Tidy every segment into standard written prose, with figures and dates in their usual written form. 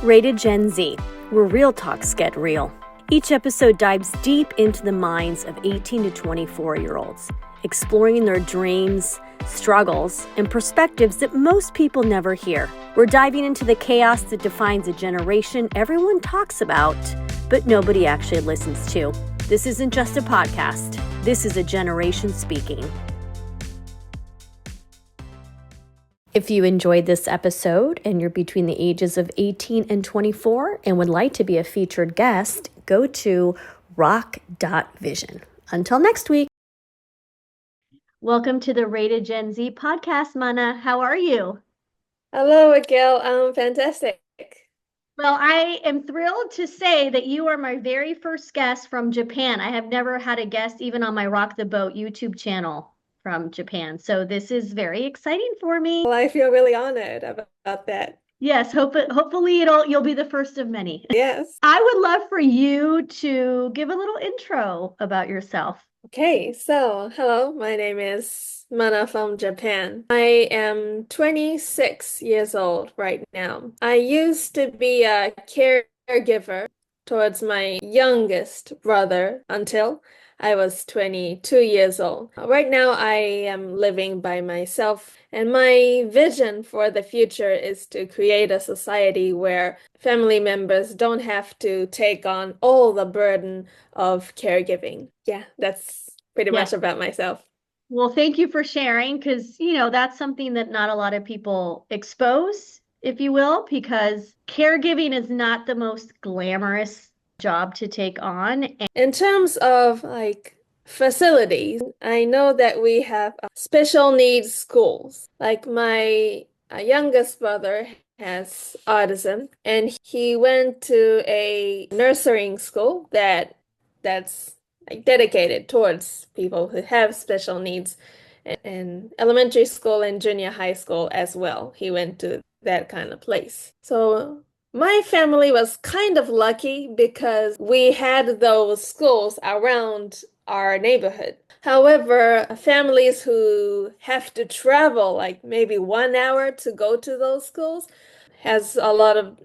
Rated Gen Z, where real talks get real. Each episode dives deep into the minds of 18 to 24-year-olds, exploring their dreams, struggles, and perspectives that most people never hear. We're diving into the chaos that defines a generation everyone talks about, but nobody actually listens to. This isn't just a podcast. This is a generation speaking. If you enjoyed this episode and you're between the ages of 18 and 24 and would like to be a featured guest, go to rock.vision. Until next week. Welcome to the Rated Gen Z podcast, Mana. How are you? Hello, Miguel. I'm fantastic. Well, I am thrilled to say that you are my very first guest from Japan. I have never had a guest even on my Rock the Boat YouTube channel from Japan. So this is very exciting for me. Well, I feel really honored about that. Yes, hopefully you'll be the first of many. Yes. I would love for you to give a little intro about yourself. Okay, so hello, my name is Mana from Japan. I am 26 years old right now. I used to be a caregiver towards my youngest brother until I was 22 years old. Right now, I am living by myself, and my vision for the future is to create a society where family members don't have to take on all the burden of caregiving. Yeah, that's pretty much about myself. Well, thank you for sharing because, that's something that not a lot of people expose, if you will, because caregiving is not the most glamorous job to take on. In terms of facilities, I know that we have special needs schools. Like my youngest brother has autism, and he went to a nursery school that's dedicated towards people who have special needs, and elementary school and junior high school as well. He went to that kind of place. So my family was kind of lucky because we had those schools around our neighborhood. However, families who have to travel like maybe 1 hour to go to those schools has a lot of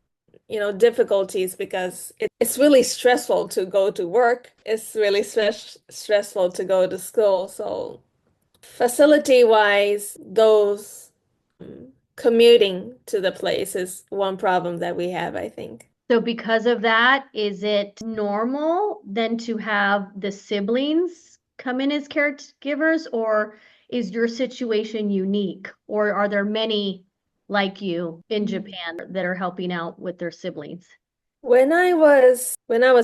difficulties because it's really stressful to go to work. It's really stressful to go to school. So facility-wise, those commuting to the place is one problem that we have, I think. So because of that, is it normal then to have the siblings come in as caregivers, or is your situation unique? Or are there many like you in Japan that are helping out with their siblings? When I was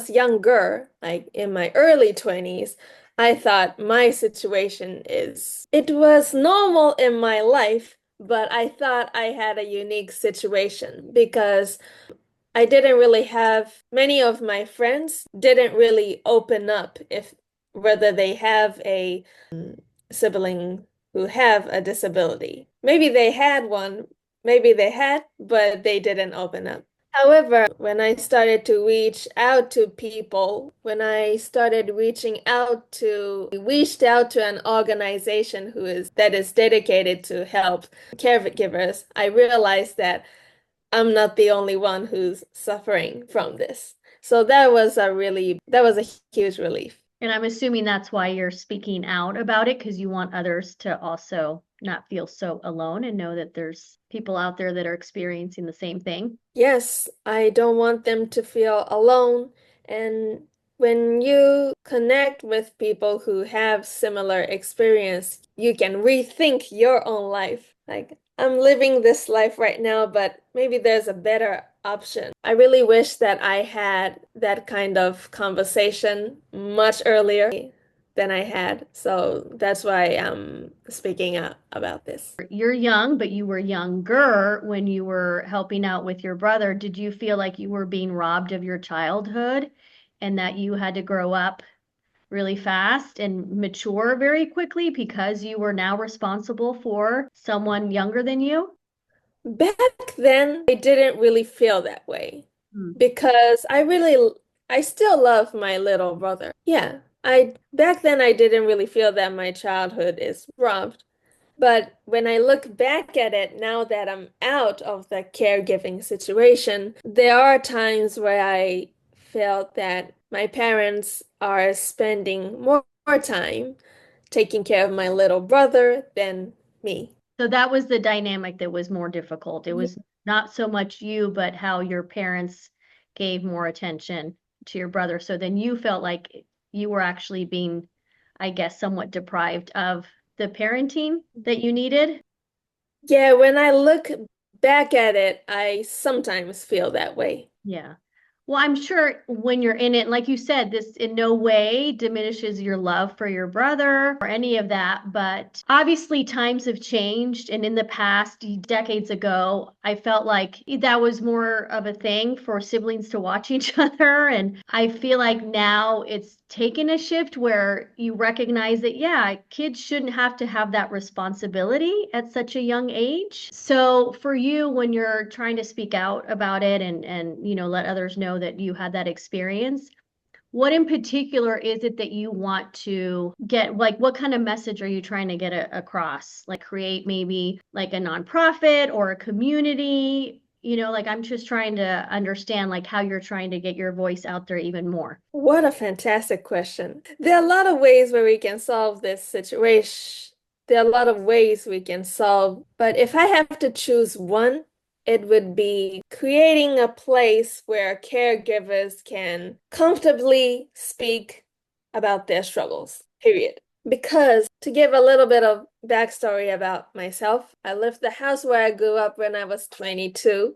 younger, like in my early 20s, I thought my situation it was normal in my life, but I thought I had a unique situation because I didn't really have many of my friends didn't really open up if whether they have a sibling who have a disability. Maybe they had one, maybe they had, but they didn't open up. However, when I started to reach out to people, when I started reached out to an organization that is dedicated to help caregivers, I realized that I'm not the only one who's suffering from this. So that was a huge relief. And I'm assuming that's why you're speaking out about it, because you want others to also not feel so alone and know that there's people out there that are experiencing the same thing. Yes, I don't want them to feel alone. And when you connect with people who have similar experience, you can rethink your own life. Like, I'm living this life right now, but maybe there's a better option. I really wish that I had that kind of conversation much earlier than I had. So that's why I'm speaking out about this. You're young, but you were younger when you were helping out with your brother. Did you feel like you were being robbed of your childhood and that you had to grow up really fast and mature very quickly because you were now responsible for someone younger than you? Back then, I didn't really feel that way because I still love my little brother. Yeah, back then I didn't really feel that my childhood is robbed. But when I look back at it now that I'm out of the caregiving situation, there are times where I felt that my parents are spending more time taking care of my little brother than me. So that was the dynamic that was more difficult. It Ye- was not so much you, but how your parents gave more attention to your brother. So then you felt like you were actually being, I guess, somewhat deprived of the parenting that you needed. Yeah, when I look back at it, I sometimes feel that way. Yeah. Well, I'm sure when you're in it, like you said, this in no way diminishes your love for your brother or any of that. But obviously, times have changed. And in the past, decades ago, I felt like that was more of a thing for siblings to watch each other. And I feel like now it's taken a shift where you recognize that, yeah, kids shouldn't have to have that responsibility at such a young age. So for you, when you're trying to speak out about it and let others know that you had that experience, what in particular is it that you want to get? Like, what kind of message are you trying to get across? Like, create maybe like a nonprofit or a community? Like I'm just trying to understand like how you're trying to get your voice out there even more. What a fantastic question. There are a lot of ways where we can solve this situation. There are a lot of ways we can solve, but if I have to choose one, it would be creating a place where caregivers can comfortably speak about their struggles, period. Because to give a little bit of backstory about myself, I left the house where I grew up when I was 22,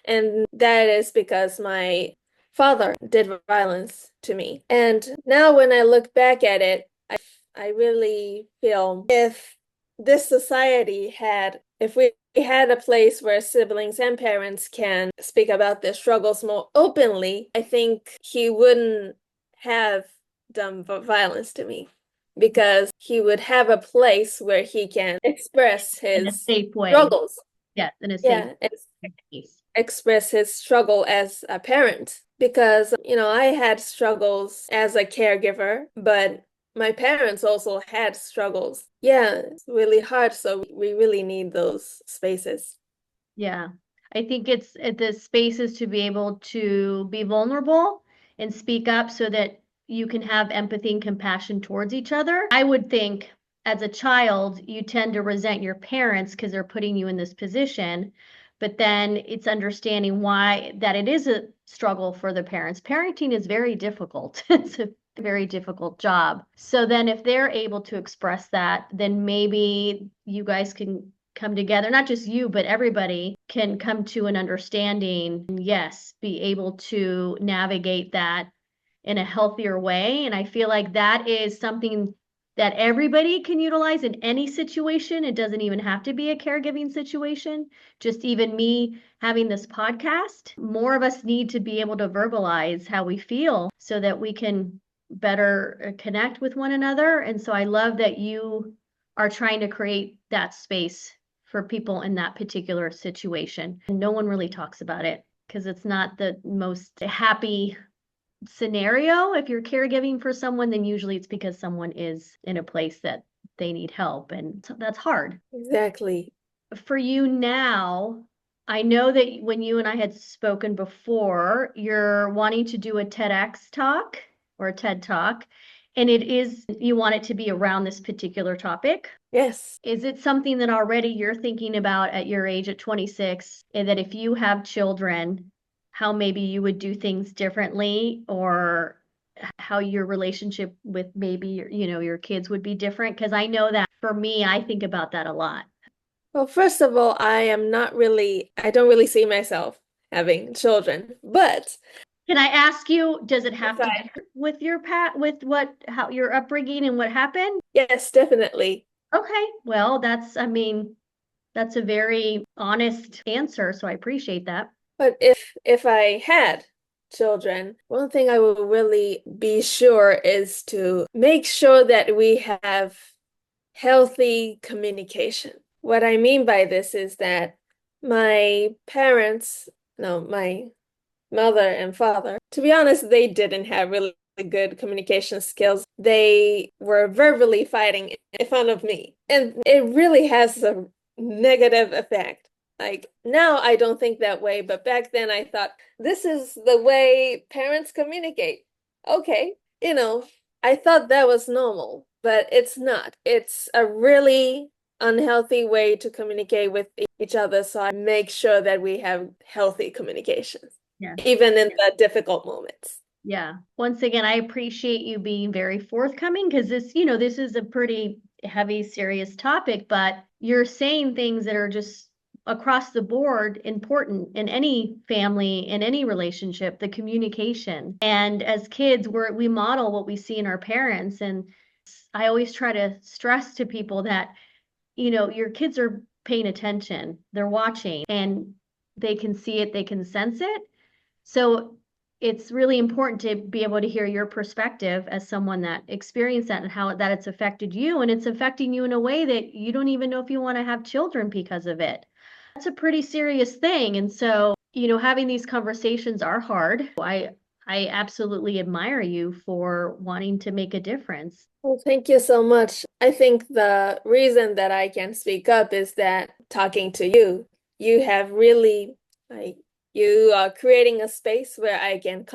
and that is because my father did violence to me. And now when I look back at it, I really feel if we had a place where siblings and parents can speak about their struggles more openly, I think he wouldn't have done violence to me because he would have a place where he can express In a his safe way. struggles. Yes, in a safe Yeah, place. express his struggle as a parent because, I had struggles as a caregiver, but my parents also had struggles. Yeah, it's really hard. So we really need those spaces. Yeah. I think it's the spaces to be able to be vulnerable and speak up so that you can have empathy and compassion towards each other. I would think as a child, you tend to resent your parents because they're putting you in this position. But then it's understanding why that it is a struggle for the parents. Parenting is very difficult. It's a very difficult job. So then if they're able to express that, then maybe you guys can come together, not just you, but everybody can come to an understanding and yes, be able to navigate that in a healthier way. And I feel like that is something that everybody can utilize in any situation. It doesn't even have to be a caregiving situation. Just even me having this podcast, more of us need to be able to verbalize how we feel so that we can better connect with one another. And so I love that you are trying to create that space for people in that particular situation. And no one really talks about it because it's not the most happy scenario. If you're caregiving for someone, then usually it's because someone is in a place that they need help. And that's hard. Exactly. For you now, I know that when you and I had spoken before, you're wanting to do a TEDx talk or a TED talk, and you want it to be around this particular topic. Yes. Is it something that already you're thinking about at your age at 26, and that if you have children, how maybe you would do things differently or how your relationship with maybe your kids would be different? Because I know that for me, I think about that a lot. Well, first of all, I don't really see myself having children, but Can I ask you, does it have to do aside, with how your upbringing and what happened? yes, definitely. Okay, well, I mean, that's a very honest answer, so I appreciate that. But if I had children, one thing I will really be sure is to make sure that we have healthy communication. What I mean by this is that my parents, no, my mother and father, to be honest, they didn't have really good communication skills, they were verbally fighting in front of me. And it really has a negative effect. Like now I don't think that way, but back then I thought this is the way parents communicate. Okay, I thought that was normal, but it's not. It's a really unhealthy way to communicate with each other. So I make sure that we have healthy communications, Yeah. even in the difficult moments. Yeah. Once again, I appreciate you being very forthcoming because this is a pretty heavy, serious topic, but you're saying things that are just across the board important in any family, in any relationship, the communication. And as kids, we model what we see in our parents. And I always try to stress to people that, your kids are paying attention, they're watching, and they can see it, they can sense it. So it's really important to be able to hear your perspective as someone that experienced that and how that it's affected you. And it's affecting you in a way that you don't even know if you want to have children because of it. That's a pretty serious thing. And so, having these conversations are hard. I absolutely admire you for wanting to make a difference. Well, thank you so much. I think the reason that I can speak up is that talking to you, you have really like you are creating a space where I can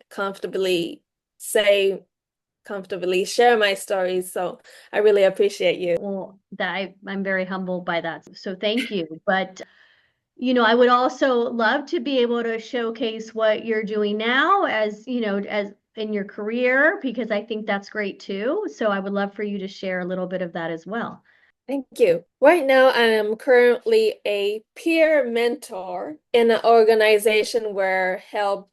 comfortably say, comfortably share my stories. So I really appreciate you. Well, I'm very humbled by that. So thank you. But I would also love to be able to showcase what you're doing now as in your career, because I think that's great too. So I would love for you to share a little bit of that as well. Thank you. Right now, I am currently a peer mentor in an organization where helps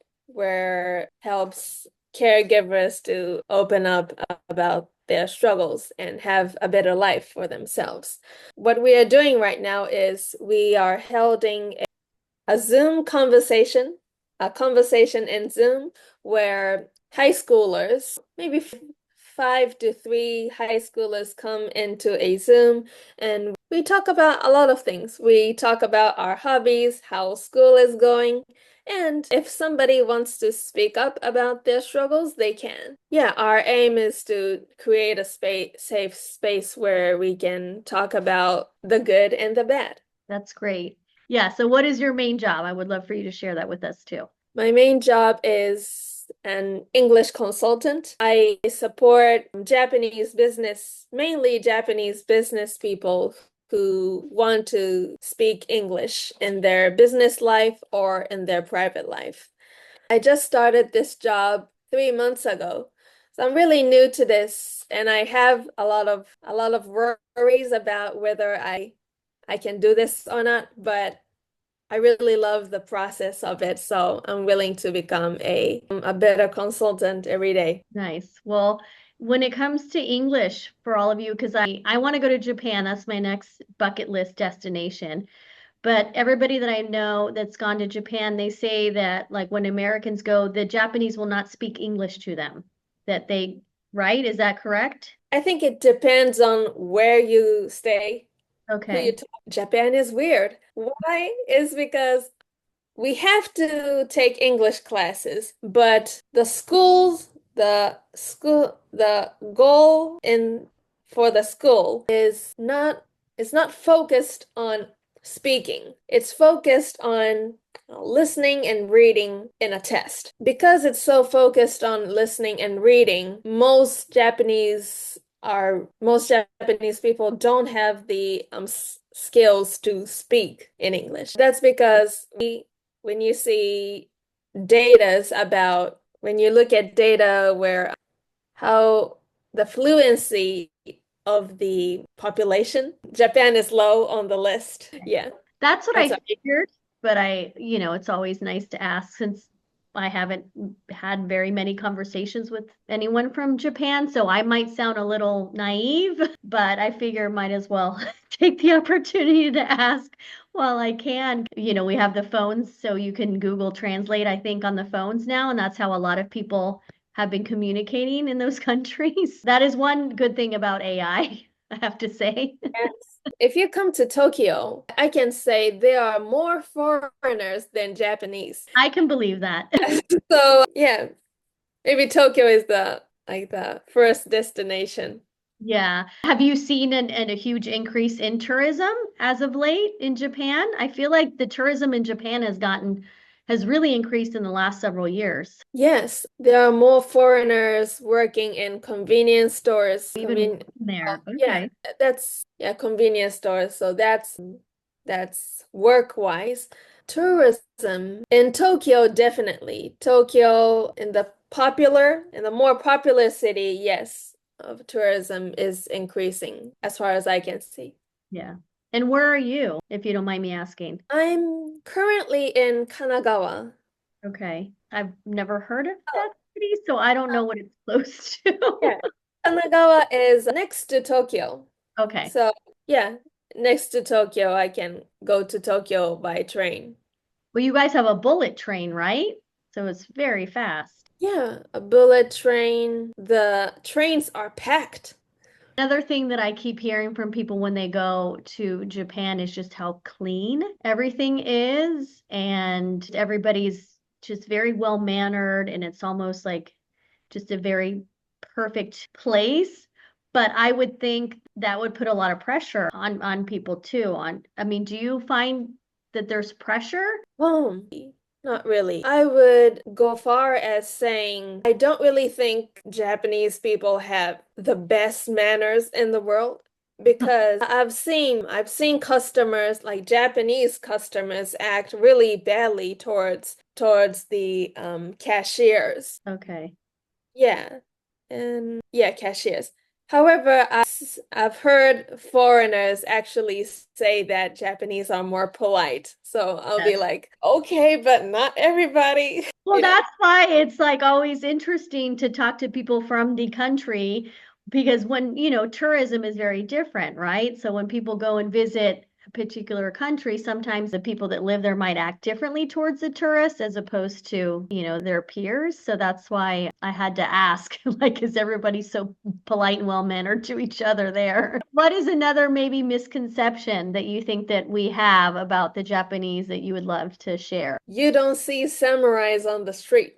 caregivers to open up about their struggles and have a better life for themselves. What we are doing right now is we are holding a Zoom conversation, a conversation in Zoom where high schoolers, maybe 5 to 3 high schoolers come into a Zoom and we talk about a lot of things. We talk about our hobbies, how school is going, and if somebody wants to speak up about their struggles, they can. Yeah, our aim is to create a safe space where we can talk about the good and the bad. That's great. Yeah. So what is your main job? I would love for you to share that with us too. My main job is an English consultant. I support mainly Japanese business people who want to speak English in their business life or in their private life. I just started this job 3 months ago. So I'm really new to this and I have a lot of worries about whether I can do this or not, but I really love the process of it, so I'm willing to become a better consultant every day. Nice. Well, when it comes to English for all of you, because I want to go to Japan, that's my next bucket list destination. But everybody that I know that's gone to Japan, they say that like when Americans go, the Japanese will not speak English to them. Right? Is that correct? I think it depends on where you stay, who you Okay. talk. Japan is weird. Why? Is because we have to take English classes, but the goal in for the school is not focused on speaking. It's focused on listening and reading in a test. Because it's so focused on listening and reading, most Japanese people don't have the skills to speak in English. That's because when you see when you look at data where how the fluency of the population, Japan is low on the list. Yeah, That's what I that's figured, but it's always nice to ask since I haven't had very many conversations with anyone from Japan, so I might sound a little naive, but I figure might as well take the opportunity to ask while I can. We have the phones, so you can Google Translate, I think, on the phones now, and that's how a lot of people have been communicating in those countries. That is one good thing about AI, I have to say. yes. If you come to Tokyo, I can say there are more foreigners than Japanese. I can believe that. So, yeah, Maybe Tokyo is the first destination. Yeah. Have you seen a huge increase in tourism as of late in Japan? I feel like the tourism in Japan has really increased in the last several years. Yes, there are more foreigners working in convenience stores. Even working there. Yeah, Okay. that's yeah, convenience stores. So that's work-wise. Tourism in Tokyo, definitely. Tokyo in the more popular city, yes, of tourism is increasing as far as I can see. Yeah. And where are you, if you don't mind me asking? I'm currently in Kanagawa. Okay. I've never heard of that city, so I don't know Oh, what it's close to. yeah. Kanagawa is next to Tokyo. Okay. So, yeah, next to Tokyo, I can go to Tokyo by train. Well, you guys have a bullet train, right? So it's very fast. Yeah, a bullet train. The trains are packed. Another thing that I keep hearing from people when they go to Japan is just how clean everything is, and everybody's just very well mannered, and it's almost like just a very perfect place. But I would think that would put a lot of pressure on people too. I mean, do you find that there's pressure? Oh, not really. I would go far as saying I don't really think Japanese people have the best manners in the world because I've seen customers like Japanese customers act really badly towards the cashiers. Okay. Yeah. And yeah, cashiers. However, I've heard foreigners actually say that Japanese are more polite. So I'll be like, okay, but not everybody, Well, you know. that's why it's like always interesting to talk to people from the country because tourism is very different, right? So when people go and visit a particular country, sometimes the people that live there might act differently towards the tourists as opposed to, their peers. So that's why I had to ask, like, is everybody so polite and well-mannered to each other there? What is another maybe misconception that you think that we have about the Japanese that you would love to share? You don't see samurais on the street.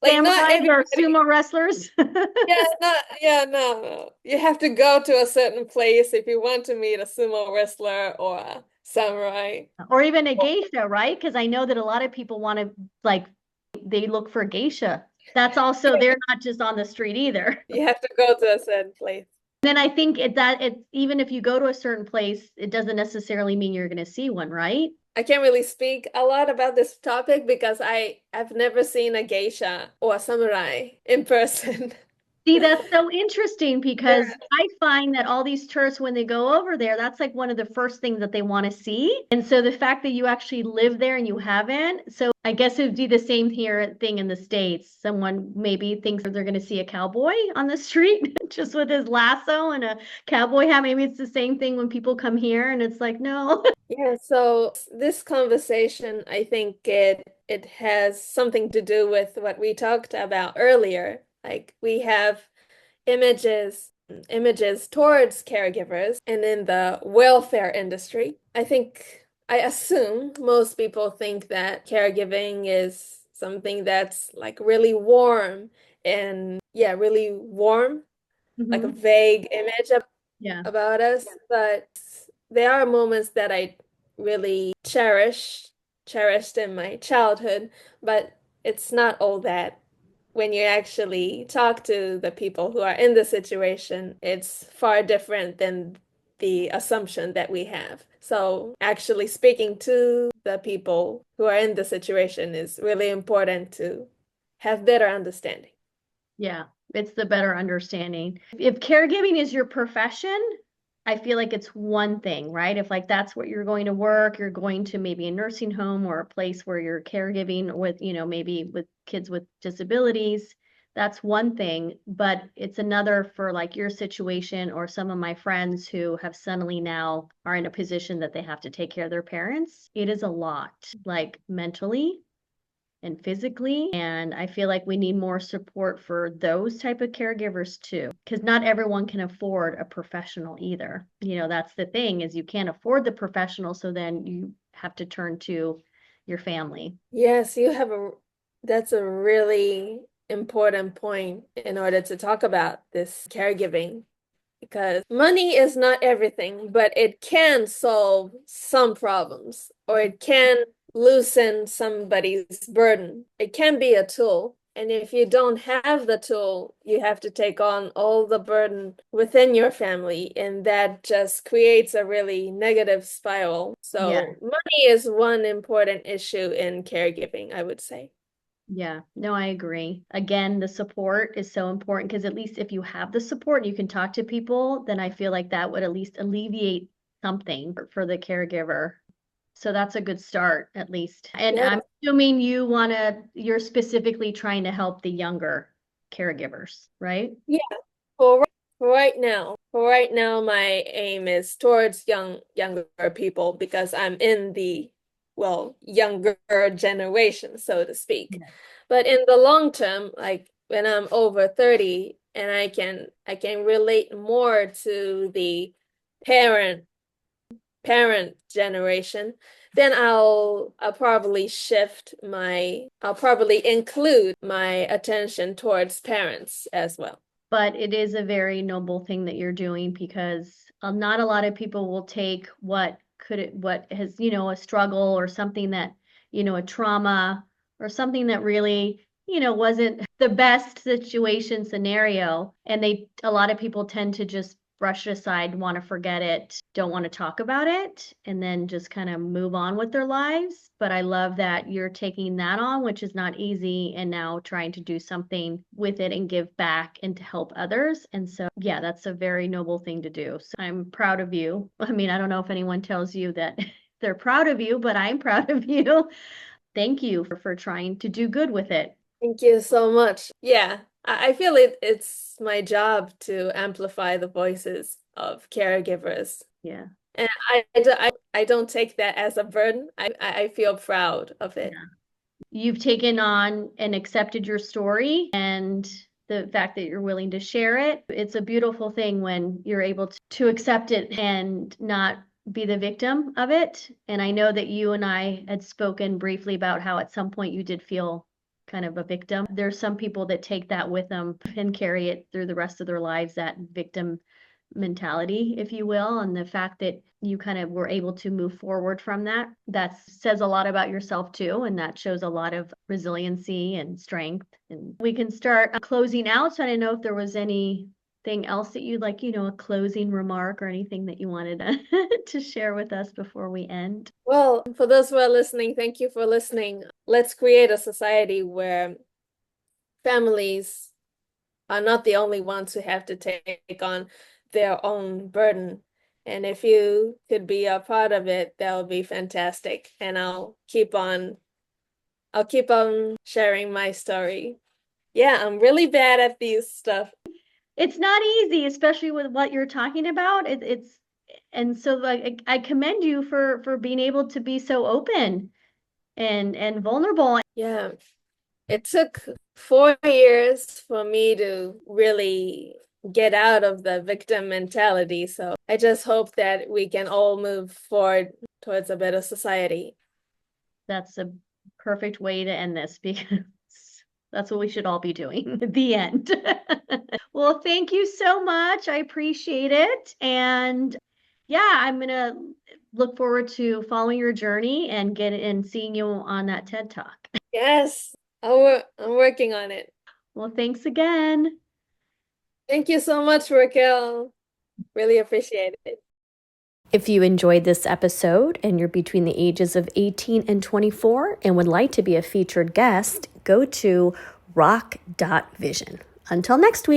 Like not Samurais or everybody. sumo wrestlers, Yeah, not yeah, no, no. You have to go to a certain place if you want to meet a sumo wrestler or a samurai. or even a geisha, right? Because I know that a lot of people want to like they look for geisha. That's also they're not just on the street either. You have to go to a certain place. Then I think it's even if you go to a certain place, it doesn't necessarily mean you're going to see one, right? I can't really speak a lot about this topic because I've never seen a geisha or a samurai in person. See, that's so interesting because Yeah. I find that all these tourists, when they go over there, that's like one of the first things that they want to see. And so the fact that you actually live there and you haven't, so I guess it would be the same here thing in the States. Someone maybe thinks that they're going to see a cowboy on the street just with his lasso and a cowboy hat. Maybe it's the same thing when people come here and it's like, no. Yeah, so this conversation, I think it has something to do with what we talked about earlier. Like we have images towards caregivers and in the welfare industry. I assume most people think that caregiving is something that's like really warm and yeah, really warm, like a Mhm. vague image Yeah. about us, but there are moments that I really cherished in my childhood, but it's not all that. When you actually talk to the people who are in the situation, it's far different than the assumption that we have. So actually speaking to the people who are in the situation is really important to have better understanding. Yeah, it's the better understanding. If caregiving is your profession, I feel like it's one thing, right? If like that's what you're going to work, you're going to maybe a nursing home or a place where you're caregiving with, maybe with kids with disabilities, that's one thing. But it's another for like your situation or some of my friends who have suddenly now are in a position that they have to take care of their parents. It is a lot, like mentally and physically, and I feel like we need more support for those type of caregivers too, because not everyone can afford a professional either. That's the thing, is you can't afford the professional, so then you have to turn to your family. Yes, that's a really important point in order to talk about this caregiving, because money is not everything, but it can solve some problems, or it can loosen somebody's burden. It can be a tool. And if you don't have the tool, you have to take on all the burden within your family, and that just creates a really negative spiral. Yeah. So money is one important issue in caregiving, I would say. Yeah, no, I agree. Again, the support is so important because at least if you have the support, you can talk to people, then I feel like that would at least alleviate something for the caregiver. So that's a good start, at least. And Yeah. I'm assuming you're specifically trying to help the younger caregivers, right? Yeah. For right now, my aim is towards younger people, because I'm in the, well, younger generation, so to speak. Yeah. But in the long term, like when I'm over 30 and I can relate more to the parent parent generation, then I'll probably include my attention towards parents as well. But it is a very noble thing that you're doing because not a lot of people will take what has, a struggle or something that, a trauma or something that really, wasn't the best situation scenario. And a lot of people tend to just brush it aside, want to forget it, don't want to talk about it, and then just kind of move on with their lives. But I love that you're taking that on, which is not easy, and now trying to do something with it and give back and to help others. And so, yeah, that's a very noble thing to do. So I'm proud of you. I mean, I don't know if anyone tells you that they're proud of you, but I'm proud of you. Thank you for trying to do good with it. Thank you so much. Yeah, I feel it's my job to amplify the voices of caregivers. Yeah. And I don't take that as a burden. I feel proud of it. You've taken on and accepted your story and the fact that you're willing to share it. It's a beautiful thing when you're able to accept it and not be the victim of it. And I know that you and I had spoken briefly about how at some point you did feel kind of a victim. There's some people that take that with them and carry it through the rest of their lives, that victim mentality, if you will. And the fact that you kind of were able to move forward from that says a lot about yourself too. And that shows a lot of resiliency and strength. And we can start closing out. So I didn't know if there was anything else that you'd like, a closing remark or anything that you wanted to share with us before we end. Well, for those who are listening, thank you for listening. Let's create a society where families are not the only ones who have to take on their own burden. And if you could be a part of it, that would be fantastic. And I'll keep on sharing my story. Yeah, I'm really bad at these stuff. It's not easy, especially with what you're talking about. And so like I commend you for being able to be so open and vulnerable. Yeah. It took 4 years for me to really get out of the victim mentality. So I just hope that we can all move forward towards a better society. That's a perfect way to end this because that's what we should all be doing. The end. Well, thank you so much. I appreciate it. And yeah, I'm going to look forward to following your journey and seeing you on that TED Talk. Yes, I'm working on it. Well, thanks again. Thank you so much, Raquel. Really appreciate it. If you enjoyed this episode and you're between the ages of 18 and 24 and would like to be a featured guest, go to rock.vision. Until next week.